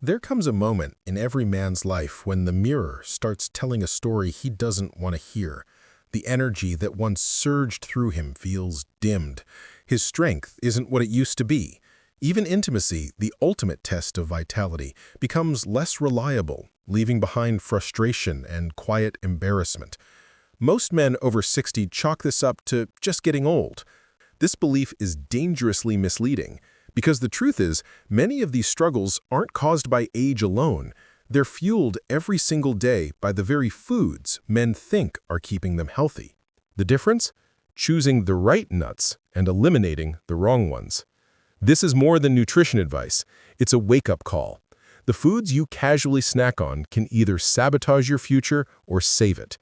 There comes a moment in every man's life when the mirror starts telling a story he doesn't want to hear. The energy that once surged through him feels dimmed. His strength isn't what it used to be. Even intimacy, the ultimate test of vitality, becomes less reliable, leaving behind frustration and quiet embarrassment. Most men over 60 chalk this up to just getting old. This belief is dangerously misleading, because the truth is, many of these struggles aren't caused by age alone. They're fueled every single day by the very foods men think are keeping them healthy. The difference? Choosing the right nuts and eliminating the wrong ones. This is more than nutrition advice. It's a wake-up call. The foods you casually snack on can either sabotage your future or save it.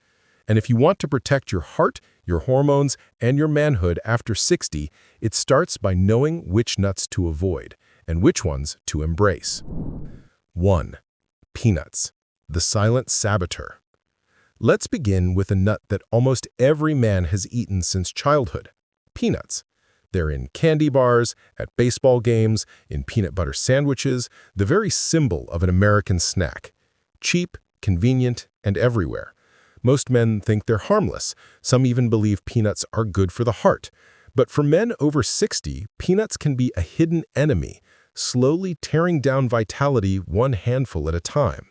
And if you want to protect your heart, your hormones, and your manhood after 60, it starts by knowing which nuts to avoid and which ones to embrace. 1. Peanuts, the silent saboteur. Let's begin with a nut that almost every man has eaten since childhood: peanuts. They're in candy bars, at baseball games, in peanut butter sandwiches, the very symbol of an American snack. Cheap, convenient, and everywhere. Most men think they're harmless. Some even believe peanuts are good for the heart. But for men over 60, peanuts can be a hidden enemy, slowly tearing down vitality one handful at a time.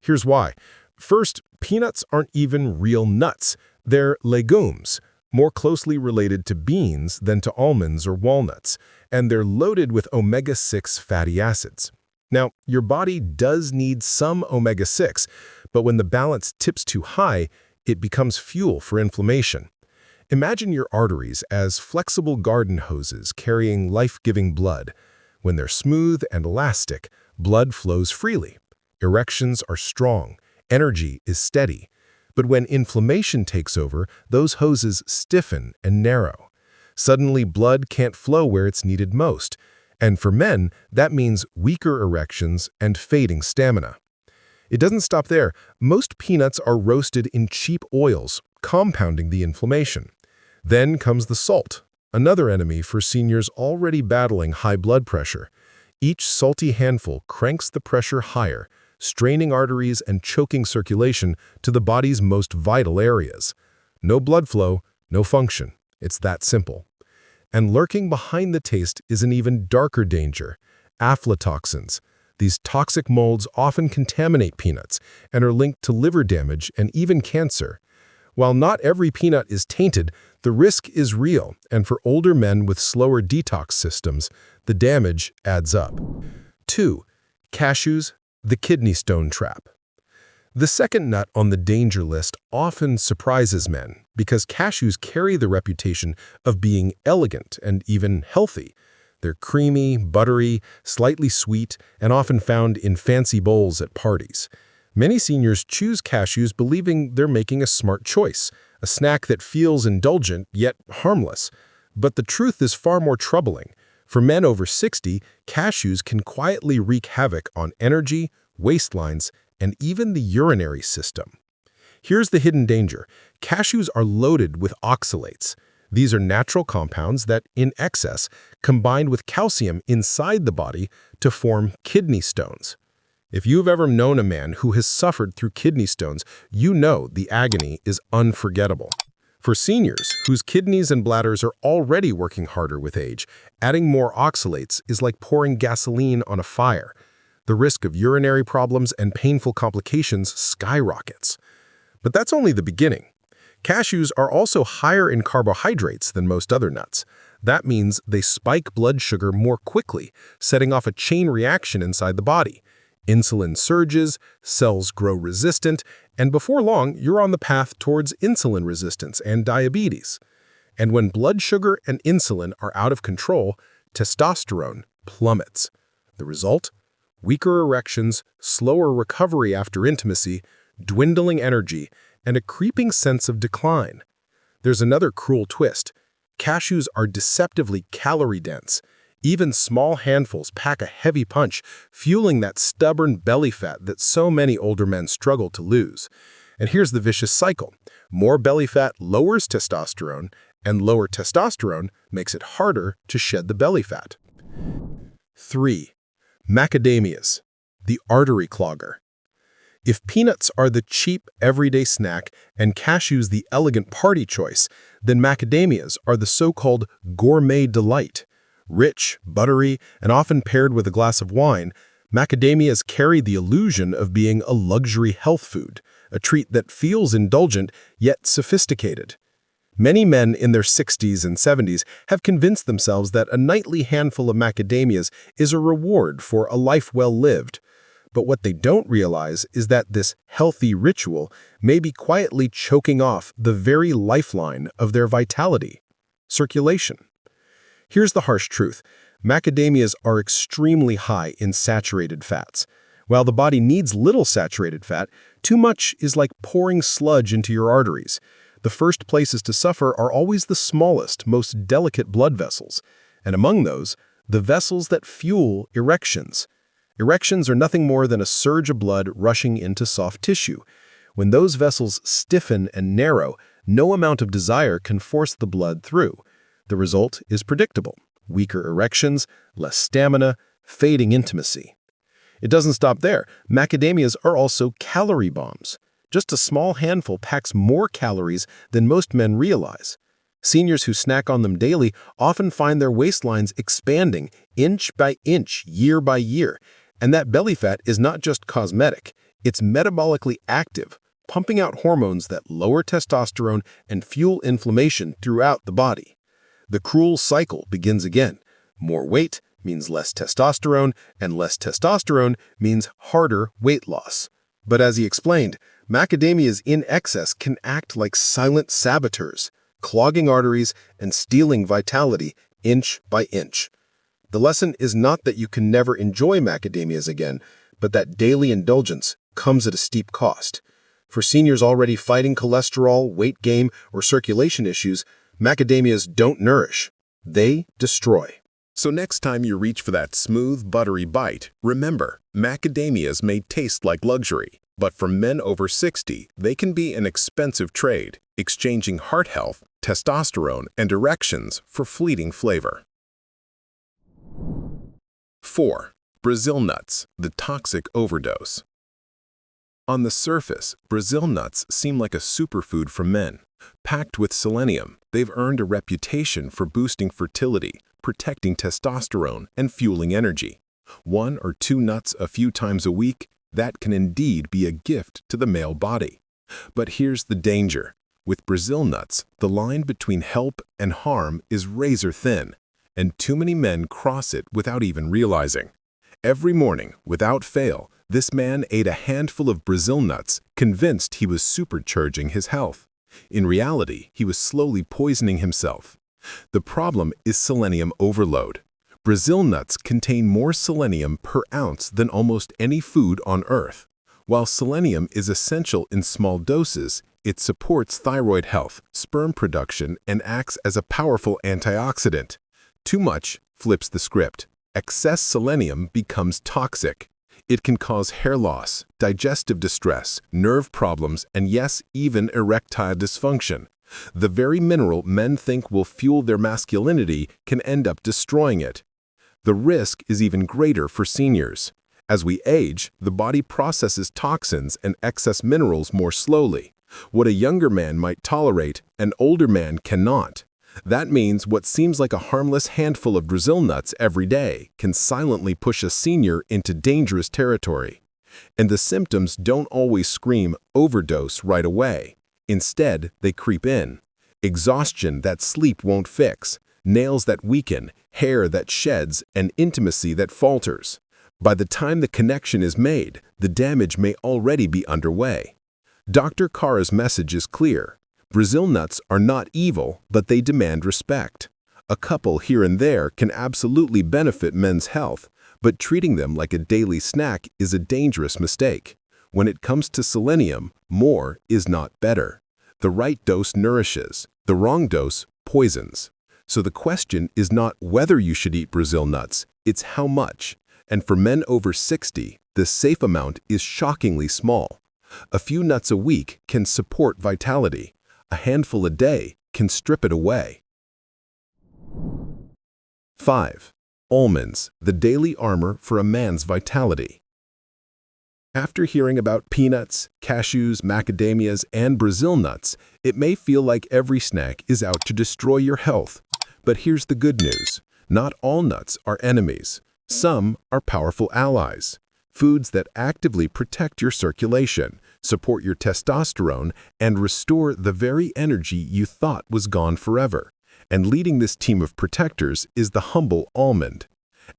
Here's why. First, peanuts aren't even real nuts. They're legumes, more closely related to beans than to almonds or walnuts, and they're loaded with omega-6 fatty acids. Now, your body does need some omega-6, but when the balance tips too high, it becomes fuel for inflammation. Imagine your arteries as flexible garden hoses carrying life-giving blood. When they're smooth and elastic, blood flows freely. Erections are strong. Energy is steady. But when inflammation takes over, those hoses stiffen and narrow. Suddenly, blood can't flow where it's needed most. And for men, that means weaker erections and fading stamina. It doesn't stop there. Most peanuts are roasted in cheap oils, compounding the inflammation. Then comes the salt, another enemy for seniors already battling high blood pressure. Each salty handful cranks the pressure higher, straining arteries and choking circulation to the body's most vital areas. No blood flow, no function. It's that simple. And lurking behind the taste is an even darker danger: aflatoxins. These toxic molds often contaminate peanuts and are linked to liver damage and even cancer. While not every peanut is tainted, the risk is real, and for older men with slower detox systems, the damage adds up. 2. Cashews, the kidney stone trap. The second nut on the danger list often surprises men because cashews carry the reputation of being elegant and even healthy. They're creamy, buttery, slightly sweet, and often found in fancy bowls at parties. Many seniors choose cashews believing they're making a smart choice, a snack that feels indulgent yet harmless. But the truth is far more troubling. For men over 60, cashews can quietly wreak havoc on energy, waistlines, and even the urinary system. Here's the hidden danger. Cashews are loaded with oxalates. These are natural compounds that, in excess, combine with calcium inside the body to form kidney stones. If you've ever known a man who has suffered through kidney stones, you know the agony is unforgettable. For seniors, whose kidneys and bladders are already working harder with age, adding more oxalates is like pouring gasoline on a fire. The risk of urinary problems and painful complications skyrockets. But that's only the beginning. Cashews are also higher in carbohydrates than most other nuts. That means they spike blood sugar more quickly, setting off a chain reaction inside the body. Insulin surges, cells grow resistant, and before long, you're on the path towards insulin resistance and diabetes. And when blood sugar and insulin are out of control, testosterone plummets. The result? Weaker erections, slower recovery after intimacy, dwindling energy, and a creeping sense of decline. There's another cruel twist. Cashews are deceptively calorie-dense. Even small handfuls pack a heavy punch, fueling that stubborn belly fat that so many older men struggle to lose. And here's the vicious cycle. More belly fat lowers testosterone, and lower testosterone makes it harder to shed the belly fat. 3. Macadamias, the artery clogger. If peanuts are the cheap, everyday snack and cashews the elegant party choice, then macadamias are the so-called gourmet delight. Rich, buttery, and often paired with a glass of wine, macadamias carry the illusion of being a luxury health food, a treat that feels indulgent yet sophisticated. Many men in their 60s and 70s have convinced themselves that a nightly handful of macadamias is a reward for a life well lived. But what they don't realize is that this healthy ritual may be quietly choking off the very lifeline of their vitality: circulation. Here's the harsh truth. Macadamias are extremely high in saturated fats. While the body needs little saturated fat, too much is like pouring sludge into your arteries. The first places to suffer are always the smallest, most delicate blood vessels, and among those, the vessels that fuel erections. Erections are nothing more than a surge of blood rushing into soft tissue. When those vessels stiffen and narrow, no amount of desire can force the blood through. The result is predictable: weaker erections, less stamina, fading intimacy. It doesn't stop there. Macadamias are also calorie bombs. Just a small handful packs more calories than most men realize. Seniors who snack on them daily often find their waistlines expanding inch by inch, year by year. And that belly fat is not just cosmetic, it's metabolically active, pumping out hormones that lower testosterone and fuel inflammation throughout the body. The cruel cycle begins again. More weight means less testosterone, and less testosterone means harder weight loss. But as he explained, macadamias in excess can act like silent saboteurs, clogging arteries and stealing vitality inch by inch. The lesson is not that you can never enjoy macadamias again, but that daily indulgence comes at a steep cost. For seniors already fighting cholesterol, weight gain, or circulation issues, macadamias don't nourish. They destroy. So next time you reach for that smooth, buttery bite, remember, macadamias may taste like luxury, but for men over 60, they can be an expensive trade, exchanging heart health, testosterone, and erections for fleeting flavor. 4. Brazil nuts, the toxic overdose. On the surface, Brazil nuts seem like a superfood for men. Packed with selenium, they've earned a reputation for boosting fertility, protecting testosterone, and fueling energy. 1 or 2 nuts a few times a week, that can indeed be a gift to the male body. But here's the danger. With Brazil nuts, the line between help and harm is razor thin, and too many men cross it without even realizing. Every morning, without fail, this man ate a handful of Brazil nuts, convinced he was supercharging his health. In reality, he was slowly poisoning himself. The problem is selenium overload. Brazil nuts contain more selenium per ounce than almost any food on Earth. While selenium is essential in small doses, it supports thyroid health, sperm production, and acts as a powerful antioxidant. Too much flips the script. Excess selenium becomes toxic. It can cause hair loss, digestive distress, nerve problems, and yes, even erectile dysfunction. The very mineral men think will fuel their masculinity can end up destroying it. The risk is even greater for seniors. As we age, the body processes toxins and excess minerals more slowly. What a younger man might tolerate, an older man cannot. That means what seems like a harmless handful of Brazil nuts every day can silently push a senior into dangerous territory. And the symptoms don't always scream overdose right away. Instead, they creep in. Exhaustion that sleep won't fix, nails that weaken, hair that sheds, and intimacy that falters. By the time the connection is made, the damage may already be underway. Dr. Khera's message is clear. Brazil nuts are not evil, but they demand respect. A couple here and there can absolutely benefit men's health, but treating them like a daily snack is a dangerous mistake. When it comes to selenium, more is not better. The right dose nourishes, the wrong dose poisons. So the question is not whether you should eat Brazil nuts, it's how much. And for men over 60, the safe amount is shockingly small. A few nuts a week can support vitality. A handful a day can strip it away. 5. Almonds, the daily armor for a man's vitality. After hearing about peanuts, cashews, macadamias, and Brazil nuts, it may feel like every snack is out to destroy your health. But here's the good news. Not all nuts are enemies. Some are powerful allies. Foods that actively protect your circulation, support your testosterone, and restore the very energy you thought was gone forever. And leading this team of protectors is the humble almond.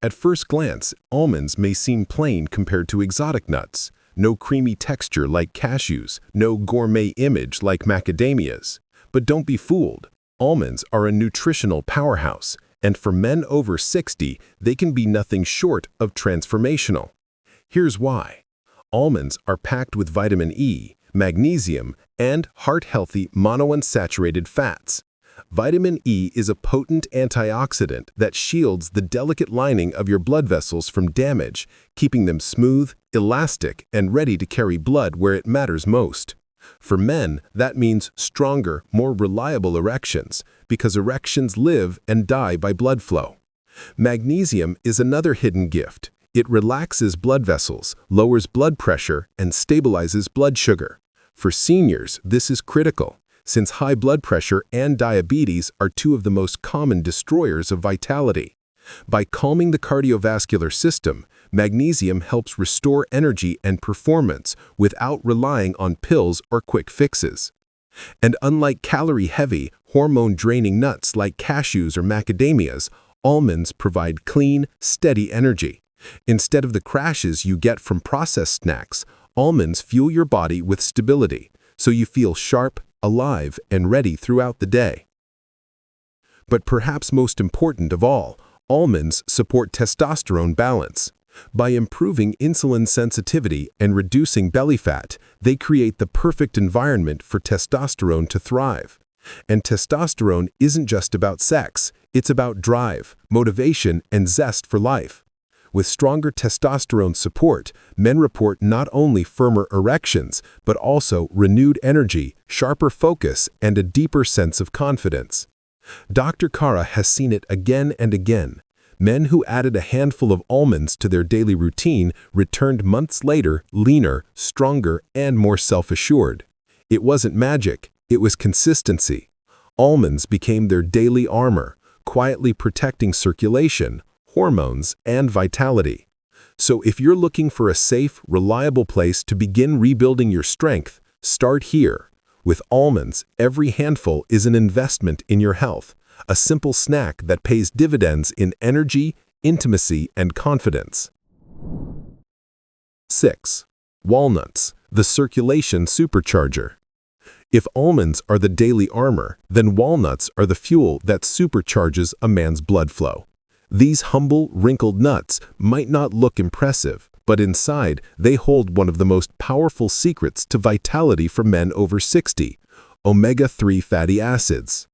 At first glance, almonds may seem plain compared to exotic nuts. No creamy texture like cashews, no gourmet image like macadamias. But don't be fooled. Almonds are a nutritional powerhouse, and for men over 60, they can be nothing short of transformational. Here's why. Almonds are packed with vitamin E, magnesium, and heart-healthy monounsaturated fats. Vitamin E is a potent antioxidant that shields the delicate lining of your blood vessels from damage, keeping them smooth, elastic, and ready to carry blood where it matters most. For men, that means stronger, more reliable erections, because erections live and die by blood flow. Magnesium is another hidden gift. It relaxes blood vessels, lowers blood pressure, and stabilizes blood sugar. For seniors, this is critical, since high blood pressure and diabetes are two of the most common destroyers of vitality. By calming the cardiovascular system, magnesium helps restore energy and performance without relying on pills or quick fixes. And unlike calorie-heavy, hormone-draining nuts like cashews or macadamias, almonds provide clean, steady energy. Instead of the crashes you get from processed snacks, almonds fuel your body with stability, so you feel sharp, alive, and ready throughout the day. But perhaps most important of all, almonds support testosterone balance. By improving insulin sensitivity and reducing belly fat, they create the perfect environment for testosterone to thrive. And testosterone isn't just about sex, it's about drive, motivation, and zest for life. With stronger testosterone support, men report not only firmer erections, but also renewed energy, sharper focus, and a deeper sense of confidence. Dr. Khera has seen it again and again. Men who added a handful of almonds to their daily routine returned months later leaner, stronger, and more self-assured. It wasn't magic, it was consistency. Almonds became their daily armor, quietly protecting circulation, hormones, and vitality. So if you're looking for a safe, reliable place to begin rebuilding your strength, start here. With almonds, every handful is an investment in your health, a simple snack that pays dividends in energy, intimacy, and confidence. 6. Walnuts, the circulation supercharger. If almonds are the daily armor, then walnuts are the fuel that supercharges a man's blood flow. These humble, wrinkled nuts might not look impressive, but inside they hold one of the most powerful secrets to vitality for men over 60, omega-3 fatty acids.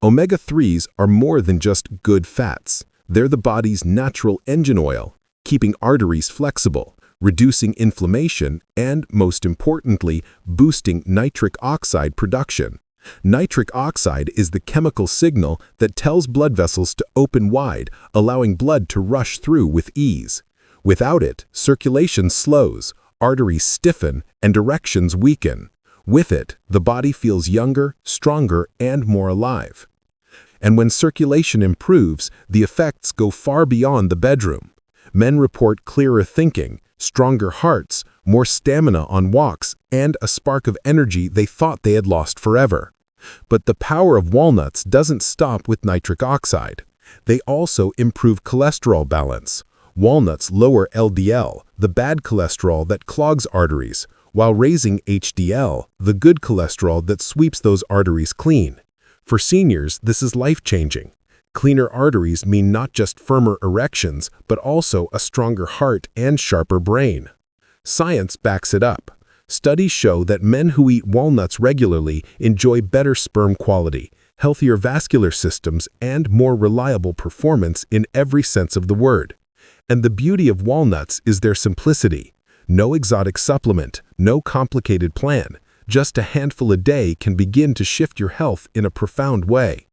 Omega-3s are more than just good fats. They're the body's natural engine oil, keeping arteries flexible, reducing inflammation, and, most importantly, boosting nitric oxide production. Nitric oxide is the chemical signal that tells blood vessels to open wide, allowing blood to rush through with ease. Without it, circulation slows, arteries stiffen, and erections weaken. With it, the body feels younger, stronger, and more alive. And when circulation improves, the effects go far beyond the bedroom. Men report clearer thinking, stronger hearts, more stamina on walks, and a spark of energy they thought they had lost forever. But the power of walnuts doesn't stop with nitric oxide. They also improve cholesterol balance. Walnuts lower LDL, the bad cholesterol that clogs arteries, while raising HDL, the good cholesterol that sweeps those arteries clean. For seniors, this is life-changing. Cleaner arteries mean not just firmer erections, but also a stronger heart and sharper brain. Science backs it up. Studies show that men who eat walnuts regularly enjoy better sperm quality, healthier vascular systems, and more reliable performance in every sense of the word. And the beauty of walnuts is their simplicity. No exotic supplement, no complicated plan. Just a handful a day can begin to shift your health in a profound way.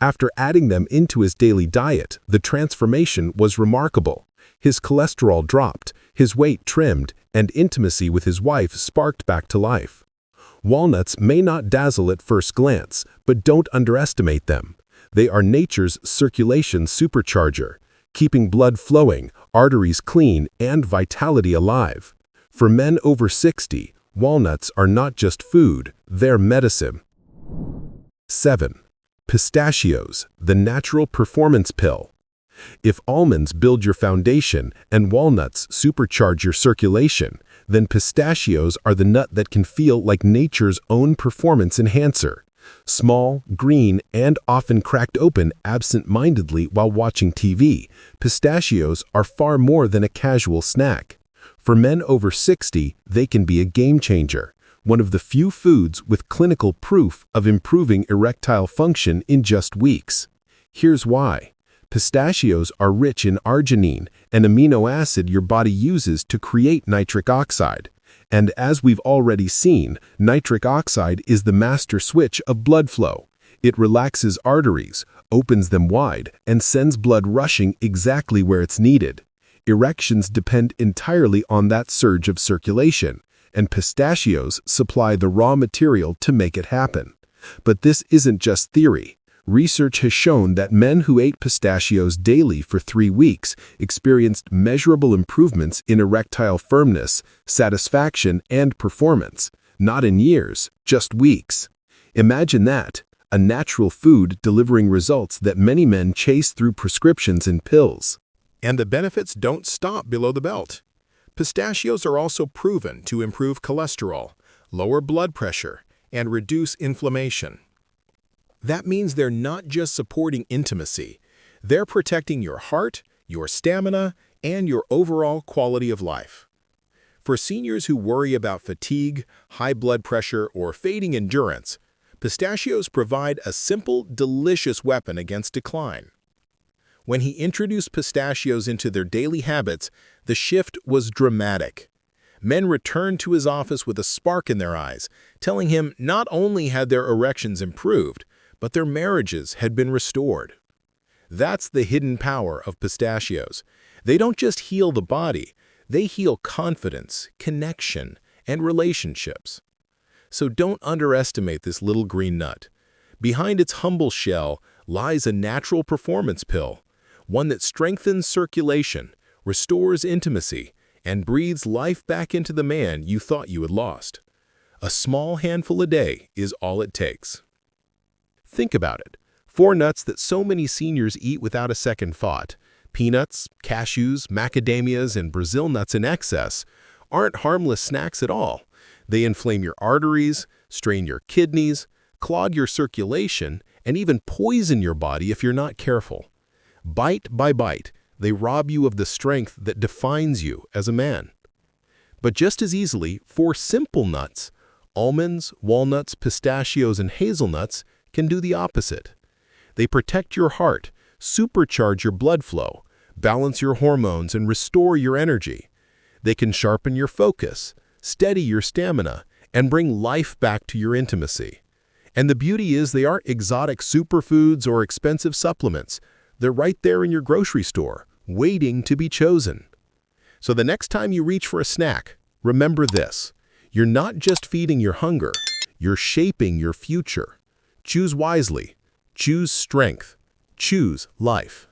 After adding them into his daily diet, the transformation was remarkable. His cholesterol dropped, his weight trimmed, and intimacy with his wife sparked back to life. Walnuts may not dazzle at first glance, but don't underestimate them. They are nature's circulation supercharger, keeping blood flowing, arteries clean, and vitality alive. For men over 60, walnuts are not just food, they're medicine. 7. Pistachios, the natural performance pill. If almonds build your foundation and walnuts supercharge your circulation, then pistachios are the nut that can feel like nature's own performance enhancer. Small, green, and often cracked open absent-mindedly while watching TV, pistachios are far more than a casual snack. For men over 60, they can be a game-changer, one of the few foods with clinical proof of improving erectile function in just weeks. Here's why. Pistachios are rich in arginine, an amino acid your body uses to create nitric oxide. And as we've already seen, nitric oxide is the master switch of blood flow. It relaxes arteries, opens them wide, and sends blood rushing exactly where it's needed. Erections depend entirely on that surge of circulation, and pistachios supply the raw material to make it happen. But this isn't just theory. Research has shown that men who ate pistachios daily for 3 weeks experienced measurable improvements in erectile firmness, satisfaction, and performance, not in years, just weeks. Imagine that, a natural food delivering results that many men chase through prescriptions and pills. And the benefits don't stop below the belt. Pistachios are also proven to improve cholesterol, lower blood pressure, and reduce inflammation. That means they're not just supporting intimacy, they're protecting your heart, your stamina, and your overall quality of life. For seniors who worry about fatigue, high blood pressure, or fading endurance, pistachios provide a simple, delicious weapon against decline. When he introduced pistachios into their daily habits, the shift was dramatic. Men returned to his office with a spark in their eyes, telling him not only had their erections improved, but their marriages had been restored. That's the hidden power of pistachios. They don't just heal the body, they heal confidence, connection, and relationships. So don't underestimate this little green nut. Behind its humble shell lies a natural performance pill, one that strengthens circulation, restores intimacy, and breathes life back into the man you thought you had lost. A small handful a day is all it takes. Think about it. 4 nuts that so many seniors eat without a second thought, peanuts, cashews, macadamias, and Brazil nuts in excess, aren't harmless snacks at all. They inflame your arteries, strain your kidneys, clog your circulation, and even poison your body if you're not careful. Bite by bite, they rob you of the strength that defines you as a man. But just as easily, 4 simple nuts, almonds, walnuts, pistachios, and hazelnuts, can do the opposite. They protect your heart, supercharge your blood flow, balance your hormones, and restore your energy. They can sharpen your focus, steady your stamina, and bring life back to your intimacy. And the beauty is they aren't exotic superfoods or expensive supplements. They're right there in your grocery store, waiting to be chosen. So the next time you reach for a snack, remember this. You're not just feeding your hunger, you're shaping your future. Choose wisely. Choose strength. Choose life.